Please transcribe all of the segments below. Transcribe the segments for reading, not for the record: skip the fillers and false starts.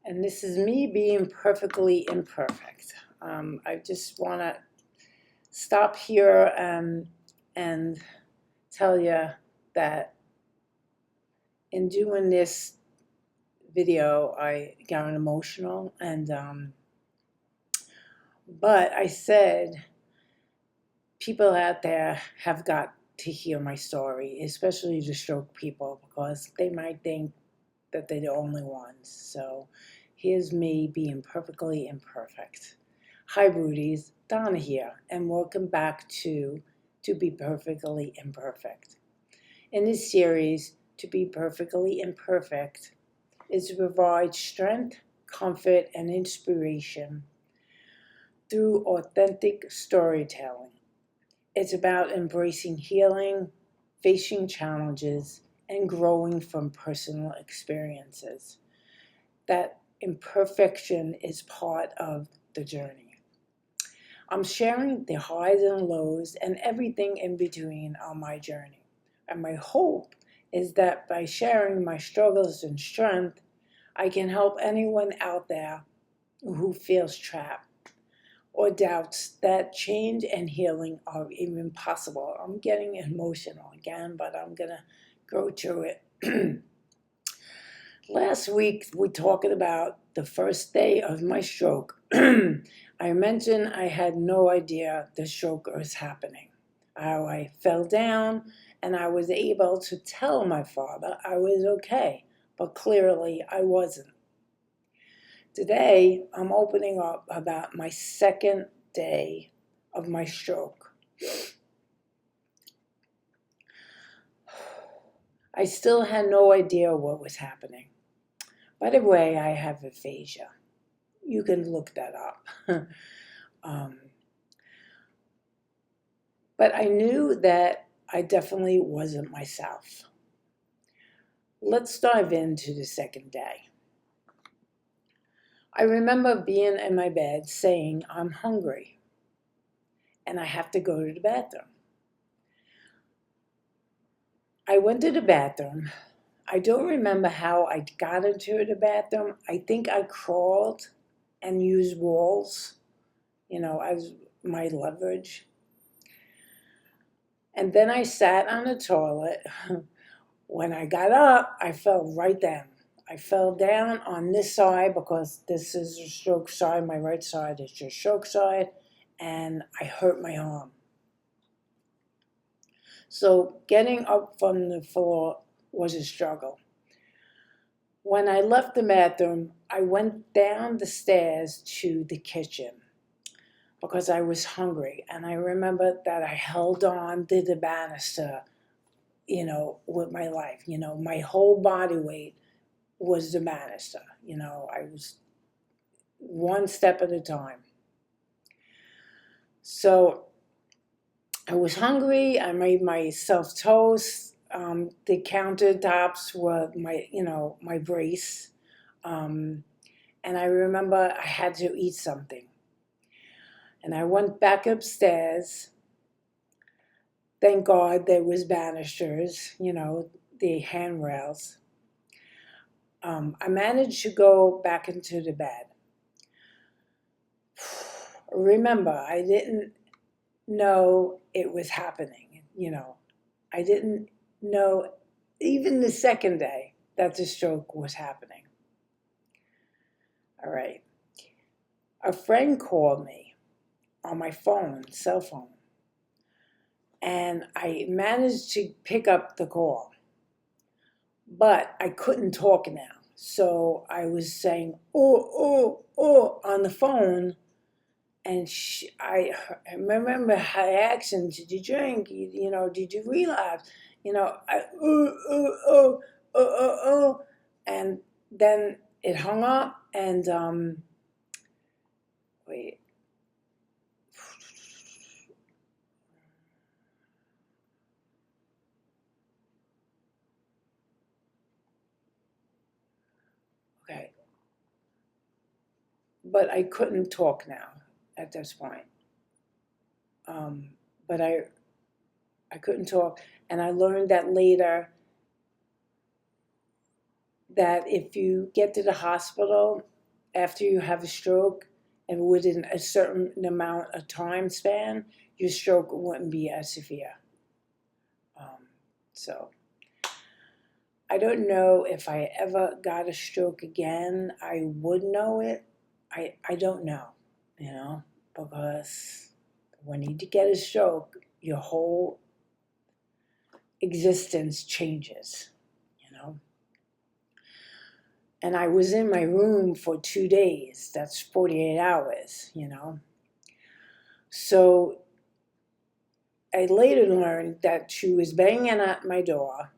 And this is me being perfectly imperfect. I just want to stop here and tell you that in doing this video, I got emotional, but I said people out there have got to hear my story, especially the stroke people, because they might think that they're the only ones. So here's me being perfectly imperfect. Hi, Booties. Donna here, and welcome back To Be Perfectly Imperfect. In this series, To Be Perfectly Imperfect is to provide strength, comfort, and inspiration through authentic storytelling. It's about embracing healing, facing challenges, and growing from personal experiences. That imperfection is part of the journey. I'm sharing the highs and lows and everything in between on my journey. And my hope is that by sharing my struggles and strength, I can help anyone out there who feels trapped or doubts that change and healing are even possible. I'm getting emotional again, but I'm going to go through it. Last week, we talked about the first day of my stroke. I mentioned I had no idea the stroke was happening. How I fell down, and I was able to tell my father I was okay, but clearly I wasn't. Today, I'm opening up about my second day of my stroke. I still had no idea what was happening. By the way, I have aphasia. You can look that up. But I knew that I definitely wasn't myself. Let's dive into the second day. I remember being in my bed saying, I'm hungry and I have to go to the bathroom. I went to the bathroom. I don't remember how I got into the bathroom. I think I crawled and used walls, as my leverage. And then I sat on the toilet. When I got up, I fell right down. I fell down on this side because this is the stroke side. My right side is your stroke side. And I hurt my arm. So getting up from the floor was a struggle. When I left the bathroom, I went down the stairs to the kitchen because I was hungry. And I remember that I held on to the banister, with my life. My whole body weight was the banister. I was one step at a time. So I was hungry. I made myself toast. The countertops were my brace. And I remember I had to eat something. And I went back upstairs. Thank God there was banisters, the handrails. I managed to go back into the bed. Remember, I didn't know it was happening. I didn't know even the second day that the stroke was happening. All right. A friend called me on my cell phone, and I managed to pick up the call, but I couldn't talk now. So I was saying, on the phone. And I remember I asked him, did you drink? Did you relapse? And then it hung up and, wait. Okay. But I couldn't talk now at this point. But I couldn't talk. And I learned that later that if you get to the hospital after you have a stroke and within a certain amount of time span, your stroke wouldn't be as severe. So I don't know if I ever got a stroke again, I would know it. I don't know, because when you get a stroke, your whole existence changes, And I was in my room for 2 days. That's 48 hours, So I later learned that she was banging at my door.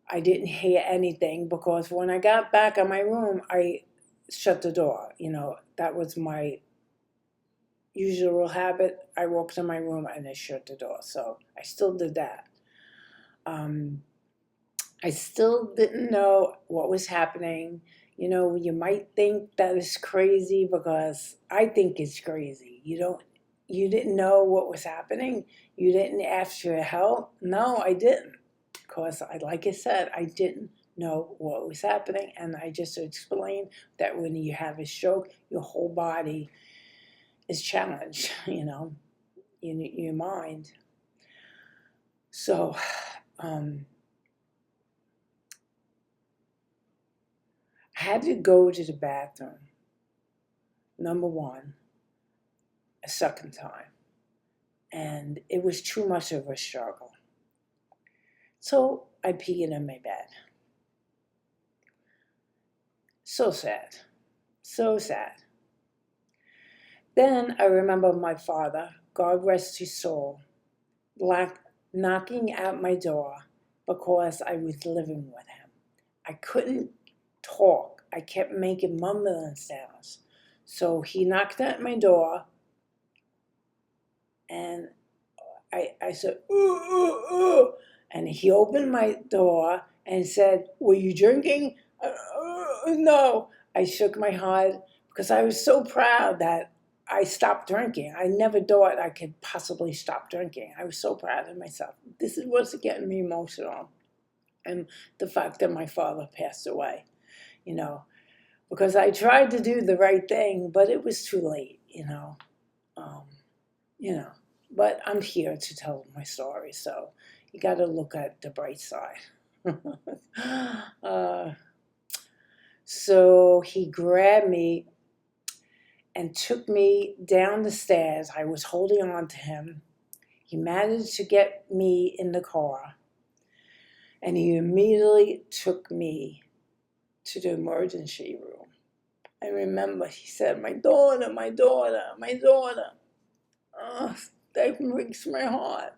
I didn't hear anything because when I got back in my room, I shut the door. That was my usual habit. I walked in my room and I shut the door. So I still did that. I still didn't know what was happening. You might think that is crazy because I think it's crazy. You didn't know what was happening. You didn't ask for help. No, I didn't. Because like I said, I didn't know what was happening. And I just explained that when you have a stroke, your whole body is challenged, your mind. So, I had to go to the bathroom, number one, a second time. And it was too much of a struggle. So I peed in my bed. So sad. So sad. Then I remember my father, God rest his soul, knocking at my door because I was living with him. I couldn't talk. I kept making mumbling sounds. So he knocked at my door and I said, ooh, ooh, ooh. And he opened my door and said, were you drinking? No. I shook my head because I was so proud that I stopped drinking. I never thought I could possibly stop drinking. I was so proud of myself. This is what's getting me emotional. And the fact that my father passed away, because I tried to do the right thing, but it was too late, But I'm here to tell my story, so you got to look at the bright side. So he grabbed me and took me down the stairs. I was holding on to him. He managed to get me in the car, and he immediately took me to the emergency room. I remember he said, my daughter, my daughter, my daughter. Oh, that breaks my heart.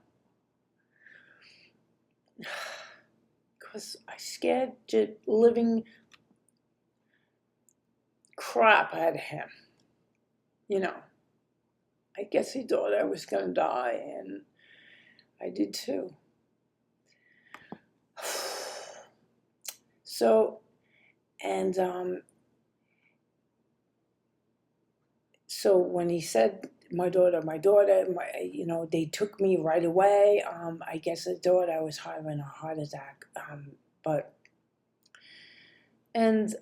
Because I scared the living crap out of him. I guess he thought I was going to die, and I did too. So, and so when he said, my daughter, they took me right away. I guess they thought I was having a heart attack. And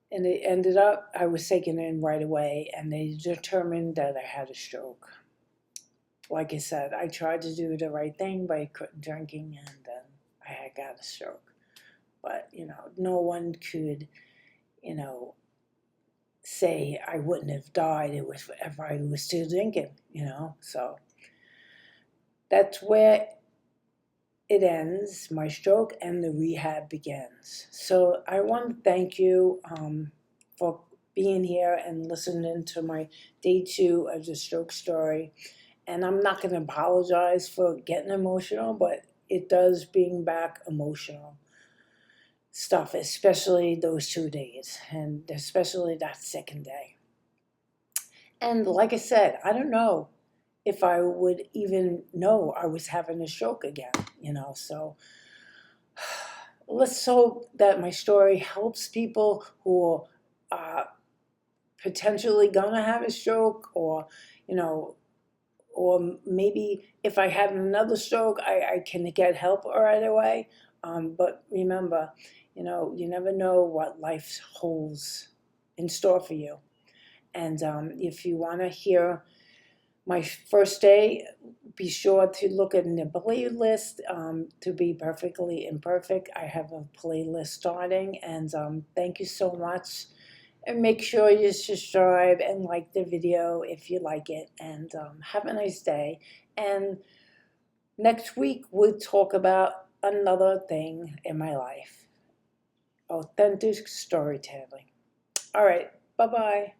it ended up, I was taken in right away, and they determined that I had a stroke. Like I said, I tried to do the right thing by quitting drinking, and then I had got a stroke. But, no one could, say I wouldn't have died if I was still drinking, So that's where it ends, my stroke, and the rehab begins. So I want to thank you for being here and listening to my day 2 of the stroke story. And I'm not going to apologize for getting emotional, but it does bring back emotional stuff, especially those 2 days, and especially that second day. And like I said, I don't know if I would even know I was having a stroke again, So let's hope that my story helps people who are potentially gonna have a stroke, or or maybe if I had another stroke, I can get help right away. But remember, you never know what life holds in store for you. And if you want to hear my first day, be sure to look at the playlist, To Be Perfectly Imperfect. I have a playlist starting, and thank you so much. And make sure you subscribe and like the video if you like it. And have a nice day. And next week, we'll talk about another thing in my life, authentic storytelling. All right, bye-bye.